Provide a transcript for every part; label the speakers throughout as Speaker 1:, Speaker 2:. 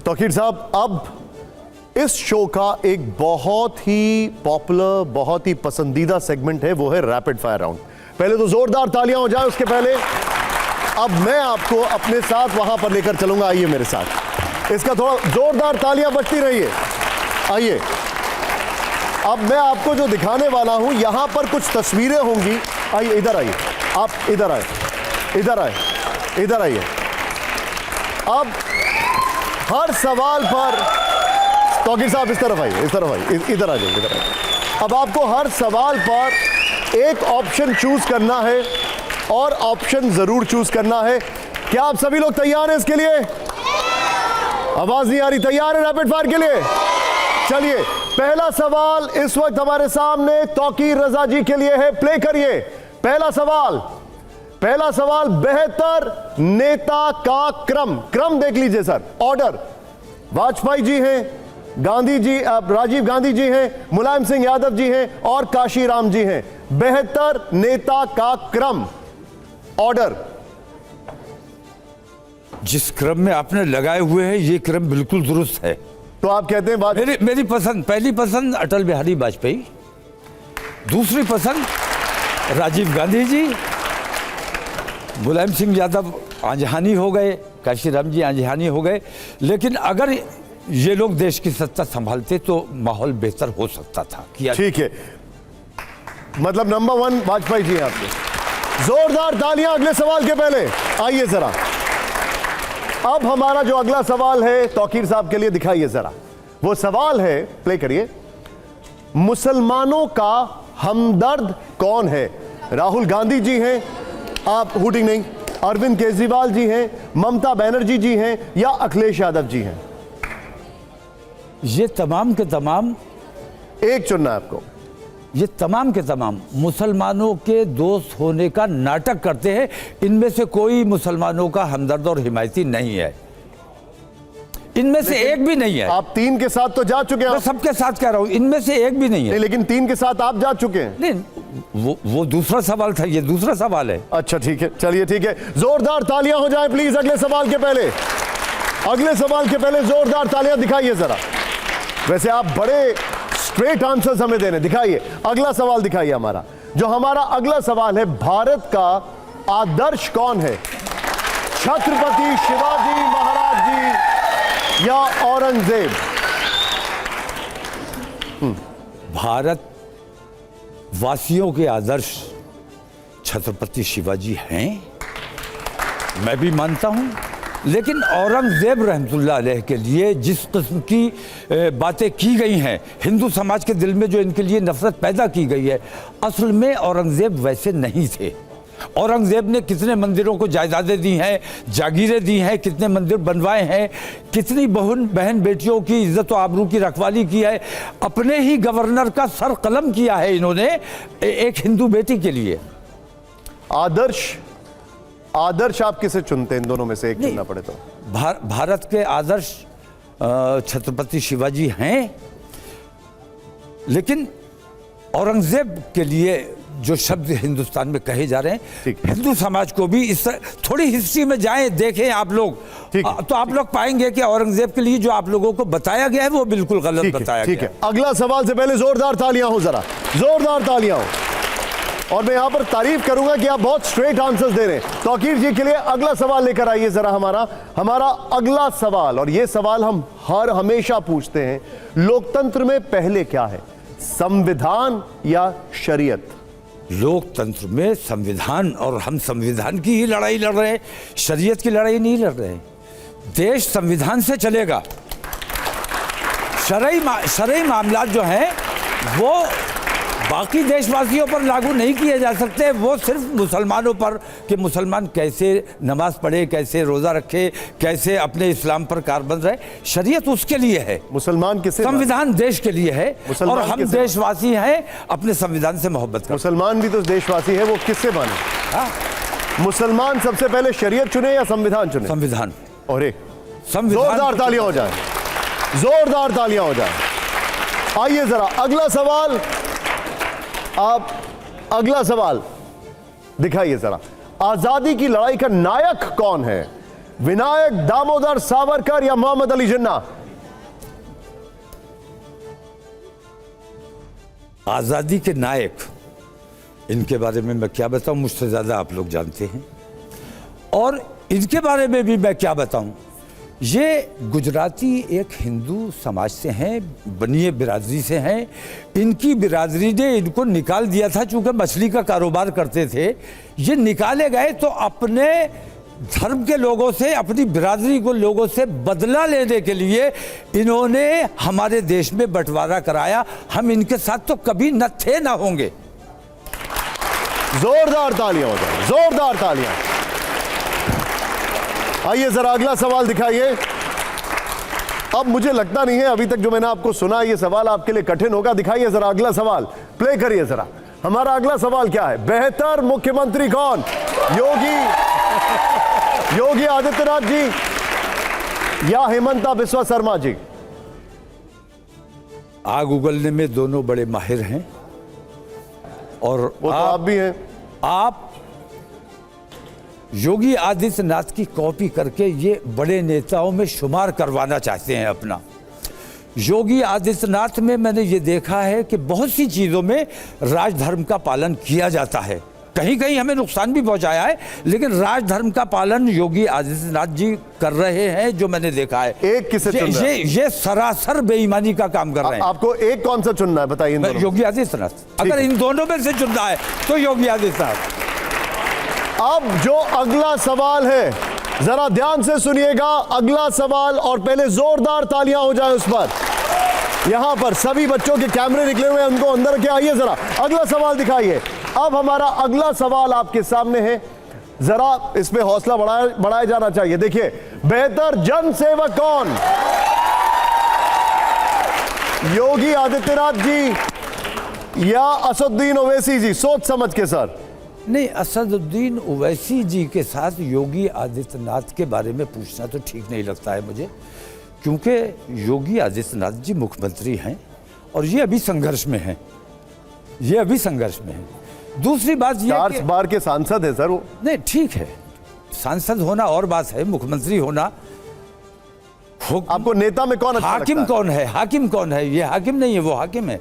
Speaker 1: तौकीर साहब, अब इस शो का एक बहुत ही पॉपुलर, बहुत ही पसंदीदा सेगमेंट है, वो है रैपिड फायर राउंड। पहले तो जोरदार तालियां हो जाए उसके पहले। अब मैं आपको अपने साथ वहां पर लेकर चलूंगा, आइए मेरे साथ। इसका थोड़ा जोरदार तालियां बजती रहिए। आइए, अब मैं आपको जो दिखाने वाला हूं, यहां पर कुछ तस्वीरें होंगी। आइए इधर आइए, आप इधर आए, इधर आए, इधर आइए। अब हर सवाल पर तौकीर साहब इस तरफ आइए, इस तरफ आइए, इधर आ जाइए, इधर आइए। अब आपको हर सवाल पर एक ऑप्शन चूज करना है और ऑप्शन जरूर चूज करना है। क्या आप सभी लोग तैयार हैं इसके लिए? आवाज नहीं आ रही, तैयार है रैपिड फायर के लिए? चलिए, पहला सवाल इस वक्त हमारे सामने तौकीर रजा जी के लिए है, प्ले करिए। पहला सवाल, बेहतर नेता का क्रम देख लीजिए सर, ऑर्डर। वाजपेयी जी हैं, गांधी जी, राजीव गांधी जी हैं, मुलायम सिंह यादव जी हैं और काशीराम जी हैं। बेहतर नेता का क्रम, ऑर्डर।
Speaker 2: जिस क्रम में आपने लगाए हुए हैं, ये क्रम बिल्कुल दुरुस्त है।
Speaker 1: तो आप कहते हैं
Speaker 2: मेरी पसंद, पहली पसंद अटल बिहारी वाजपेयी, दूसरी पसंद राजीव गांधी जी, मुलायम सिंह यादव आंजहानी हो गए, काशीराम जी आंजहानी हो गए। लेकिन अगर ये लोग देश की सत्ता संभालते तो माहौल बेहतर हो सकता था। किया
Speaker 1: ठीक है, मतलब नंबर 1 वाजपेयी जी हैं आपके। जोरदार तालियां अगले सवाल के पहले। आइए जरा, अब हमारा जो अगला सवाल है तौकीर साहब के लिए, दिखाइए जरा। वो सवाल है, प्ले करिए। मुसलमानों का हमदर्द कौन है? राहुल गांधी जी हैं, आप हुटिंग नहीं, अरविंद केजरीवाल जी हैं, ममता बनर्जी जी हैं या अखिलेश यादव जी हैं?
Speaker 2: ये तमाम के तमाम,
Speaker 1: एक चुनना है आपको।
Speaker 2: ये तमाम के तमाम मुसलमानों के दोस्त होने का नाटक करते हैं। इनमें से कोई मुसलमानों का हमदर्द और हिमायती नहीं है, इनमें से एक भी नहीं है।
Speaker 1: आप 3 के साथ तो जा चुके हैं।
Speaker 2: मैं सबके साथ कह रहा हूं, इनमें से एक भी नहीं है।
Speaker 1: नहीं, लेकिन 3 के साथ आप जा चुके हैं।
Speaker 2: नहीं, वो दूसरा सवाल था, ये दूसरा सवाल है।
Speaker 1: अच्छा ठीक है, चलिए ठीक है, जोरदार तालियां हो जाए प्लीज अगले सवाल के पहले। अगले सवाल के पहले जोरदार तालियां दिखाइए जरा। वैसे आप बड़े स्ट्रेट आंसर्स हमें देने, दिखाइए। अगला सवाल दिखाइए हमारा। जो हमारा अगला सवाल है, भारत का आदर्श कौन है? छत्रपति शिवाजी महाराज जी या औरंगजेब?
Speaker 2: भारत वासियों के आदर्श छत्रपति शिवाजी हैं, मैं भी मानता हूं। लेकिन औरंगजेब रहमतुल्लाह अलैह के लिए जिस किस्म की बातें की गई हैं, हिंदू समाज के दिल में जो इनके लिए नफरत पैदा की गई है, असल में औरंगजेब वैसे नहीं थे। औरंगजेब ने कितने मंदिरों को जायदादें दी हैं, जागीरें दी हैं, कितने मंदिर बनवाए हैं, कितनी बहन बेटियों की इज्जत व आबरू की रखवाली की है, अपने ही गवर्नर का सर कलम किया है इन्होंने एक हिंदू बेटी के लिए।
Speaker 1: आदर्श आप किसे चुनते हैं? इन दोनों में से एक चुनना पड़े तो?
Speaker 2: भारत के आदर्श छत्रपति शिवाजी हैं, लेकिन औरंगजेब के लिए जो शब्द हिंदुस्तान में कहे जा रहे हैं, हिंदू समाज को भी इस थोड़ी हिस्ट्री में जाएं, देखें आप लोग, तो आप लोग पाएंगे कि औरंगजेब के लिए जो आप लोगों को बताया गया है वो बिल्कुल गलत बताया गया है।
Speaker 1: ठीक है, अगला सवाल से पहले जोरदार तालियां हो जरा, जोरदार तालियां हो। और मैं यहां पर तारीफ करूंगा कि आप बहुत स्ट्रेट आंसर्स दे रहे हैं। तौकीर जी के लिए अगला सवाल लेकर आइए जरा। हमारा अगला सवाल, और यह सवाल हम हमेशा पूछते हैं, लोकतंत्र में पहले क्या है, संविधान या शरीयत?
Speaker 2: लोकतंत्र में संविधान, और हम संविधान की ही लड़ाई लड़ रहे हैं, शरीयत की लड़ाई नहीं लड़ रहे हैं। देश संविधान से चलेगा। शरई मामलात जो हैं वो बाकी देशवासियों पर लागू नहीं किए जा सकते, वो सिर्फ मुसलमानों पर, कि मुसलमान कैसे नमाज पढ़े, कैसे रोजा रखे, कैसे अपने इस्लाम पर कारबंद रहे। शरीयत उसके लिए है,
Speaker 1: मुसलमान किसे? संविधान
Speaker 2: देश के लिए है, और हम देशवासी हैं, अपने संविधान से मोहब्बत करते।
Speaker 1: मुसलमान भी तो देशवासी है, वो किससे माने? मुसलमान सबसे पहले शरीयत चुने या संविधान चुने?
Speaker 2: संविधान।
Speaker 1: और जोरदार तालियां हो जाए, जोरदार तालियां हो जाए। आइए जरा अगला सवाल, आप अगला सवाल दिखाइए जरा। आजादी की लड़ाई का नायक कौन है? विनायक दामोदर सावरकर या मोहम्मद अली जिन्ना?
Speaker 2: आजादी के नायक, इनके बारे में मैं क्या बताऊं, मुझसे ज्यादा आप लोग जानते हैं। और इनके बारे में भी मैं क्या बताऊं, ये गुजराती एक हिंदू समाज से हैं, बनिए बिरादरी से हैं। इनकी बिरादरी ने इनको निकाल दिया था, चूंकि मछली का कारोबार करते थे। ये निकाले गए तो अपने धर्म के लोगों से, अपनी बिरादरी को लोगों से बदला लेने के लिए इन्होंने हमारे देश में बंटवारा कराया। हम इनके साथ तो कभी न थे न होंगे।
Speaker 1: जोरदार तालियां हो जाए, जोरदार तालियां। आइए जरा अगला सवाल दिखाइए। अब मुझे लगता नहीं है अभी तक जो मैंने आपको सुना ये सवाल आपके लिए कठिन होगा। दिखाइए जरा अगला सवाल, प्ले करिए जरा। हमारा अगला सवाल क्या है? बेहतर मुख्यमंत्री कौन? योगी आदित्यनाथ जी या हेमंता बिस्वा शर्मा जी?
Speaker 2: आग उगलने में दोनों बड़े माहिर हैं। और
Speaker 1: वो तो आप भी हैं।
Speaker 2: आप योगी आदित्यनाथ की कॉपी करके ये बड़े नेताओं में शुमार करवाना चाहते हैं अपना। योगी आदित्यनाथ में मैंने ये देखा है कि बहुत सी चीज़ों में राजधर्म का पालन किया जाता है। कहीं कहीं हमें नुकसान भी पहुंचाया है, लेकिन राजधर्म का पालन योगी आदित्यनाथ जी कर रहे हैं, जो मैंने देखा है।
Speaker 1: एक किसे चुन रहे हैं?
Speaker 2: ये सरासर बेईमानी का काम कर रहे हैं।
Speaker 1: आपको एक कौन सा चुनना है बताइए?
Speaker 2: योगी आदित्यनाथ। अगर इन दोनों में से चुनना है तो योगी आदित्यनाथ।
Speaker 1: अब जो अगला सवाल है, जरा ध्यान से सुनिएगा अगला सवाल, और पहले जोरदार तालियां हो जाए उस पर। यहां पर सभी बच्चों के कैमरे निकले हुए हैं, उनको अंदर के आइए, जरा अगला सवाल दिखाइए। अब हमारा अगला सवाल आपके सामने है, जरा इस पे हौसला बढ़ाया जाना चाहिए। देखिए, बेहतर जन सेवक कौन? योगी आदित्यनाथ जी या असदुद्दीन ओवैसी जी? सोच समझ के सर।
Speaker 2: नहीं, असदुद्दीन ओवैसी जी के साथ योगी आदित्यनाथ के बारे में पूछना तो ठीक नहीं लगता है मुझे, क्योंकि योगी आदित्यनाथ जी मुख्यमंत्री हैं और ये अभी संघर्ष में हैं। ये अभी संघर्ष में हैं। दूसरी बात ये
Speaker 1: 4 बार के सांसद है सर वो।
Speaker 2: नहीं, ठीक है, सांसद होना और बात है, मुख्यमंत्री होना।
Speaker 1: आपको नेता में कौन अच्छा
Speaker 2: हाकिम
Speaker 1: लगता है?
Speaker 2: कौन है? हाकिम कौन है? ये हाकिम नहीं है, वो हाकिम है।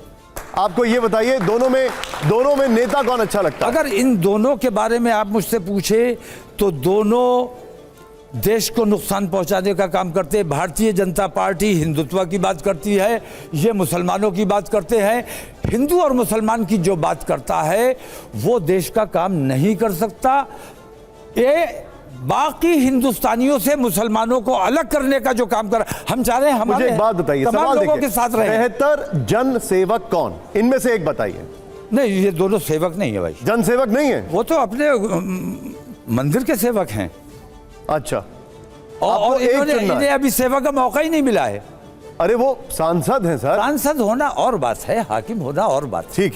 Speaker 1: आपको ये बताइए, दोनों में नेता कौन अच्छा लगता है?
Speaker 2: अगर इन दोनों के बारे में आप मुझसे पूछे तो दोनों देश को नुकसान पहुंचाने का काम करते हैं। भारतीय जनता पार्टी हिंदुत्व की बात करती है, ये मुसलमानों की बात करते हैं। हिंदू और मुसलमान की जो बात करता है वो देश का काम नहीं कर सकता। ये बाकी हिंदुस्तानियों से मुसलमानों को अलग करने का जो काम कर, हम चाह रहे हैं हमारे
Speaker 1: मुझे एक बात बताइए,
Speaker 2: तमाम
Speaker 1: सवाल
Speaker 2: लोगों
Speaker 1: देखिए,
Speaker 2: के साथ रहे।
Speaker 1: बेहतर जन सेवक कौन? इनमें से एक बताइए।
Speaker 2: नहीं, ये दोनों सेवक नहीं है भाई।
Speaker 1: जन सेवक नहीं है?
Speaker 2: वो तो अपने मंदिर के सेवक हैं।
Speaker 1: अच्छा,
Speaker 2: और इन्हें अभी सेवा का मौका ही नहीं मिला है।
Speaker 1: अरे वो सांसद हैं सर।
Speaker 2: सांसद होना और बात है, हाकिम होना और बात है।
Speaker 1: ठीक है।